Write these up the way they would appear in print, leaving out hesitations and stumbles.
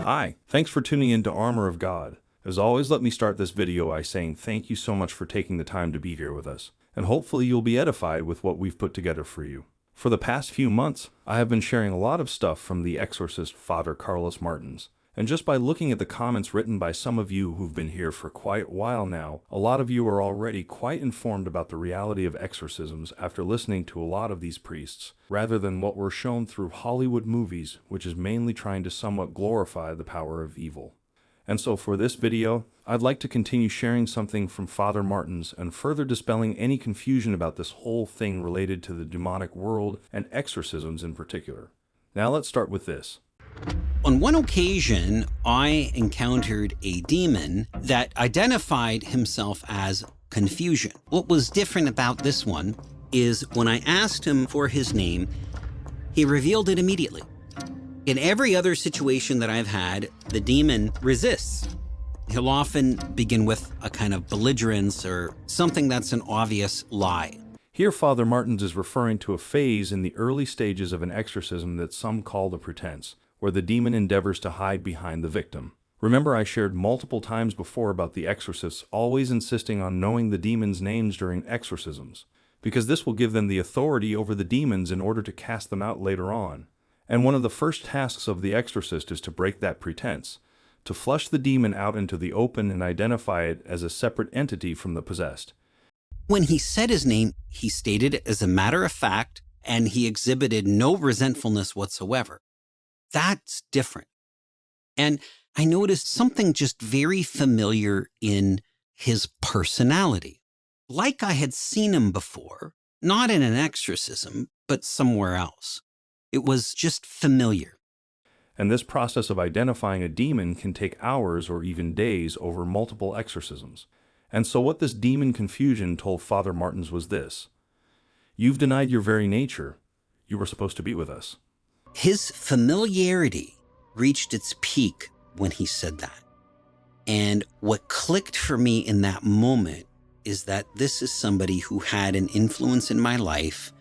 Hi, thanks for tuning in to Armor of God. As always, let me start this video by saying thank you so much for taking the time to be here with us, and hopefully you'll be edified with what we've put together for you. For the past few months, I have been sharing a lot of stuff from the exorcist Father Carlos Martins, and just by looking at the comments written by some of you who've been here for quite a while now, a lot of you are already quite informed about the reality of exorcisms after listening to a lot of these priests, rather than what we're shown through Hollywood movies, which is mainly trying to somewhat glorify the power of evil. And so for this video, I'd like to continue sharing something from Father Martins and further dispelling any confusion about this whole thing related to the demonic world and exorcisms in particular. Now let's start with this. On one occasion, I encountered a demon that identified himself as Confusion. What was different about this one is when I asked him for his name, he revealed it immediately. In every other situation that I've had, the demon resists. He'll often begin with a kind of belligerence or something that's an obvious lie. Here, Father Martins is referring to a phase in the early stages of an exorcism that some call the pretense, where the demon endeavors to hide behind the victim. Remember, I shared multiple times before about the exorcists always insisting on knowing the demons' names during exorcisms, because this will give them the authority over the demons in order to cast them out later on. And one of the first tasks of the exorcist is to break that pretense, to flush the demon out into the open and identify it as a separate entity from the possessed. When he said his name, he stated it as a matter of fact, and he exhibited no resentfulness whatsoever. That's different. And I noticed something just very familiar in his personality. Like I had seen him before, not in an exorcism, but somewhere else. It was just familiar. And this process of identifying a demon can take hours or even days over multiple exorcisms. And so what this demon Confusion told Father Martins was this: "You've denied your very nature. You were supposed to be with us." His familiarity reached its peak when he said that. And what clicked for me in that moment is that this is somebody who had an influence in my life,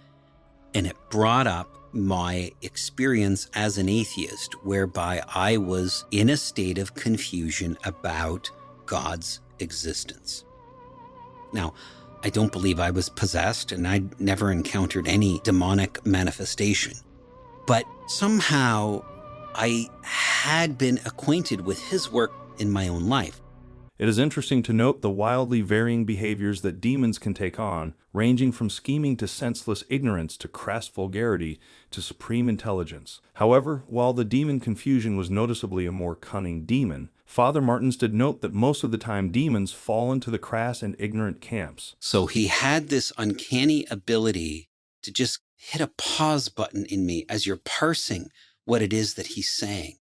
and it brought up my experience as an atheist, whereby I was in a state of confusion about God's existence. Now, I don't believe I was possessed, and I never encountered any demonic manifestation. But somehow I had been acquainted with his work in my own life. It is interesting to note the wildly varying behaviors that demons can take on, ranging from scheming to senseless ignorance to crass vulgarity to supreme intelligence. However, while the demon Confusion was noticeably a more cunning demon, Father Martins did note that most of the time demons fall into the crass and ignorant camps. So he had this uncanny ability to just hit a pause button in me as you're parsing what it is that he's saying.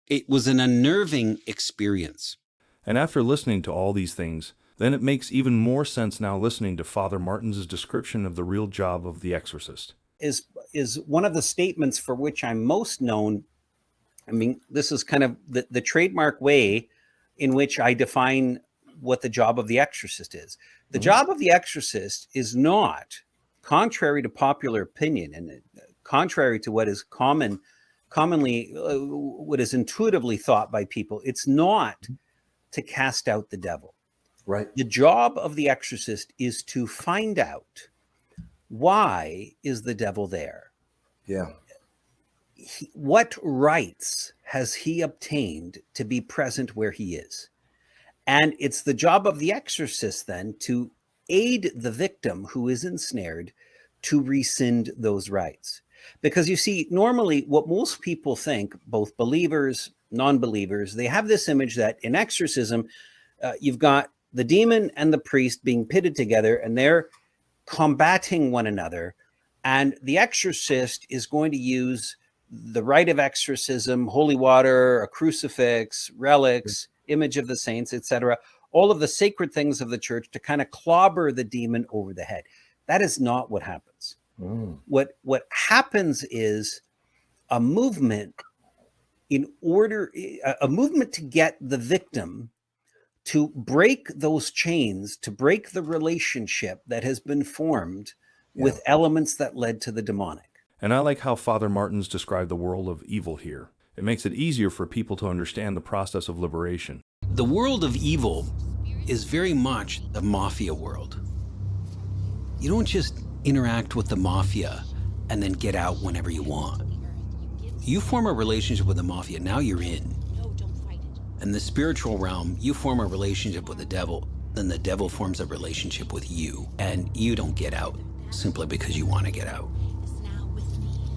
It was an unnerving experience. And after listening to all these things, then it makes even more sense now listening to Father Martins' description of the real job of the exorcist. Is one of the statements for which I'm most known. I mean, this is kind of the trademark way in which I define what the job of the exorcist is. The job of the exorcist is not, contrary to popular opinion and contrary to what is commonly what is intuitively thought by people, it's not to cast out the devil. Right. The job of the exorcist is to find out, why is the devil there? Yeah. What rights has he obtained to be present where he is? And it's the job of the exorcist then to aid the victim who is ensnared to rescind those rights. Because you see, normally what most people think, both believers, non-believers, they have this image that in exorcism, you've got the demon and the priest being pitted together, and they're combating one another. And the exorcist is going to use the rite of exorcism, holy water, a crucifix, relics, image of the saints, etc., all of the sacred things of the church to kind of clobber the demon over the head. That is not what happens. What happens is a movement a movement to get the victim to break those chains, to break the relationship that has been formed with elements that led to the demonic. And I like how Father Martins described the world of evil here. It makes it easier for people to understand the process of liberation. The world of evil is very much the Mafia world. You don't just interact with the Mafia and then get out whenever you want. You form a relationship with the Mafia, now you're in. In the spiritual realm, you form a relationship with the devil, then the devil forms a relationship with you, and you don't get out simply because you want to get out.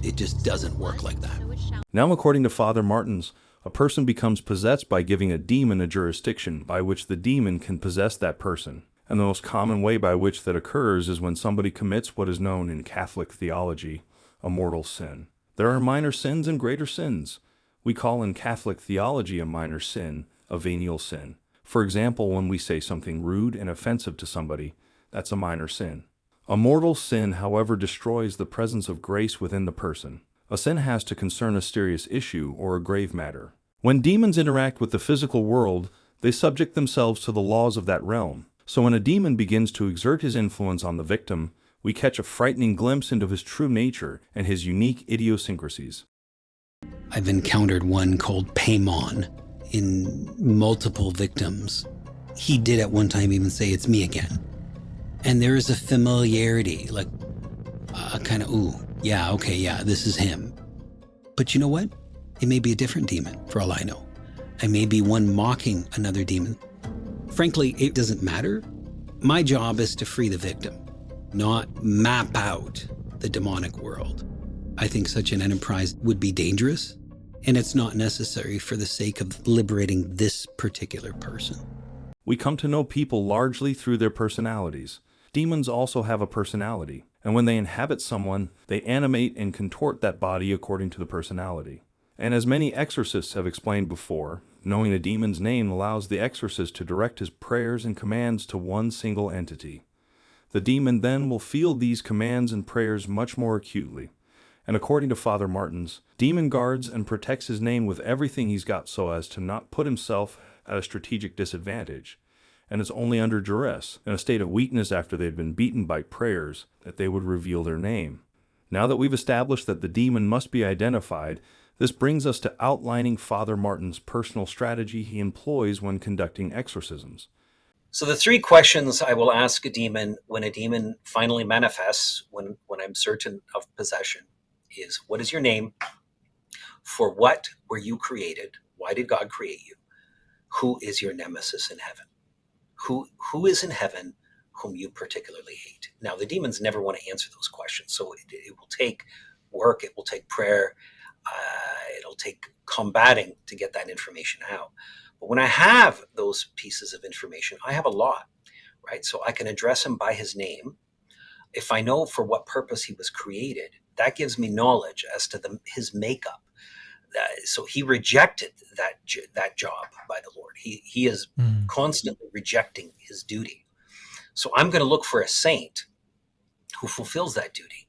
It just doesn't work like that. Now, according to Father Martins, a person becomes possessed by giving a demon a jurisdiction by which the demon can possess that person. And the most common way by which that occurs is when somebody commits what is known in Catholic theology a mortal sin. There are minor sins and greater sins. We call in Catholic theology a minor sin a venial sin. For example, when we say something rude and offensive to somebody, that's a minor sin. A mortal sin, however, destroys the presence of grace within the person. A sin has to concern a serious issue or a grave matter. When demons interact with the physical world, they subject themselves to the laws of that realm. So when a demon begins to exert his influence on the victim, we catch a frightening glimpse into his true nature and his unique idiosyncrasies. I've encountered one called Paimon in multiple victims. He did at one time even say, "It's me again." And there is a familiarity, like a kind of, ooh, yeah, okay, yeah, this is him. But you know what? It may be a different demon, for all I know. I may be one mocking another demon. Frankly, it doesn't matter. My job is to free the victim, not map out the demonic world. I think such an enterprise would be dangerous, and it's not necessary for the sake of liberating this particular person. We come to know people largely through their personalities. Demons also have a personality, and when they inhabit someone, they animate and contort that body according to the personality. And as many exorcists have explained before, knowing a demon's name allows the exorcist to direct his prayers and commands to one single entity. The demon then will feel these commands and prayers much more acutely. And according to Father Martins, demon guards and protects his name with everything he's got so as to not put himself at a strategic disadvantage. And it's only under duress, in a state of weakness after they've been beaten by prayers, that they would reveal their name. Now that we've established that the demon must be identified, this brings us to outlining Father Martin's personal strategy he employs when conducting exorcisms. So the three questions I will ask a demon when a demon finally manifests, when I'm certain of possession, is, what is your name? For what were you created? Why did God create you? Who is your nemesis in heaven? Who is in heaven whom you particularly hate? Now, the demons never want to answer those questions, so it will take work, it will take prayer, it'll take combating to get that information out. But when I have those pieces of information, I have a lot, right? So I can address him by his name. If I know for what purpose he was created, that gives me knowledge as to his makeup. So he rejected that job by the Lord. He is constantly rejecting his duty. So I'm going to look for a saint who fulfills that duty.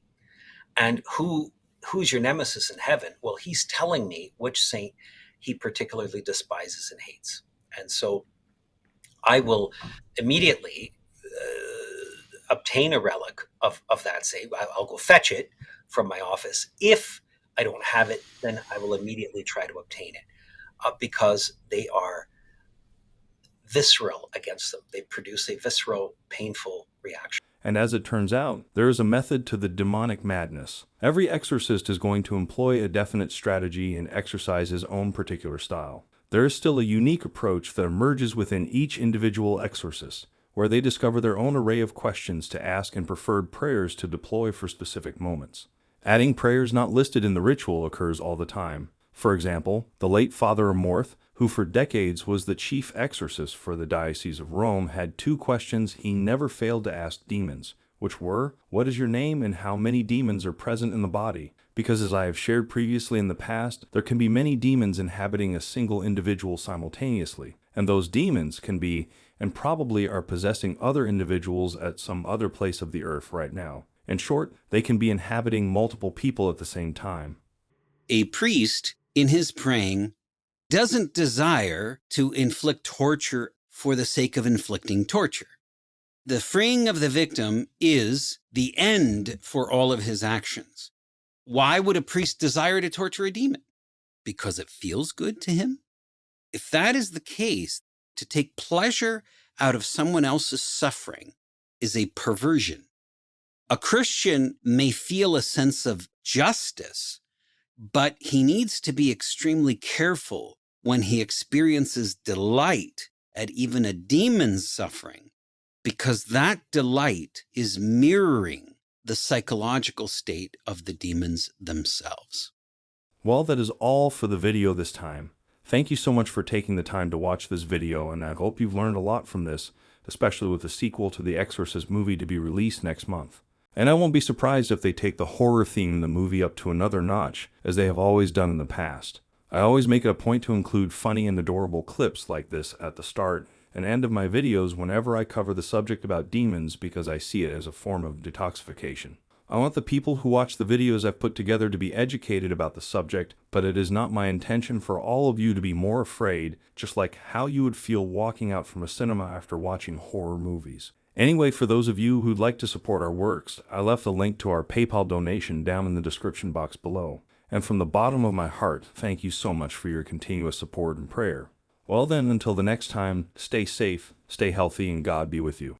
And who's your nemesis in heaven? Well, he's telling me which saint he particularly despises and hates. And so I will immediately obtain a relic of that saint. I'll go fetch it from my office. If I don't have it, then I will immediately try to obtain it because they are visceral against them. They produce a visceral, painful reaction. And as it turns out, there is a method to the demonic madness. Every exorcist is going to employ a definite strategy and exercise his own particular style. There is still a unique approach that emerges within each individual exorcist, where they discover their own array of questions to ask and preferred prayers to deploy for specific moments. Adding prayers not listed in the ritual occurs all the time. For example, the late Father Amorth, who for decades was the chief exorcist for the Diocese of Rome, had two questions he never failed to ask demons, which were, what is your name and how many demons are present in the body? Because as I have shared previously in the past, there can be many demons inhabiting a single individual simultaneously, and those demons can be, and probably are possessing other individuals at some other place of the earth right now. In short, they can be inhabiting multiple people at the same time. A priest, in his praying, doesn't desire to inflict torture for the sake of inflicting torture. The freeing of the victim is the end for all of his actions. Why would a priest desire to torture a demon? because it feels good to him? If that is the case, to take pleasure out of someone else's suffering is a perversion. A Christian may feel a sense of justice, but he needs to be extremely careful when he experiences delight at even a demon's suffering, because that delight is mirroring the psychological state of the demons themselves. Well, that is all for the video this time. Thank you so much for taking the time to watch this video, and I hope you've learned a lot from this, especially with the sequel to the Exorcist movie to be released next month. And I won't be surprised if they take the horror theme in the movie up to another notch, as they have always done in the past. I always make it a point to include funny and adorable clips like this at the start and end of my videos whenever I cover the subject about demons, because I see it as a form of detoxification. I want the people who watch the videos I've put together to be educated about the subject, but it is not my intention for all of you to be more afraid, just like how you would feel walking out from a cinema after watching horror movies. Anyway, for those of you who'd like to support our works, I left a link to our PayPal donation down in the description box below. And from the bottom of my heart, thank you so much for your continuous support and prayer. Well then, until the next time, stay safe, stay healthy, and God be with you.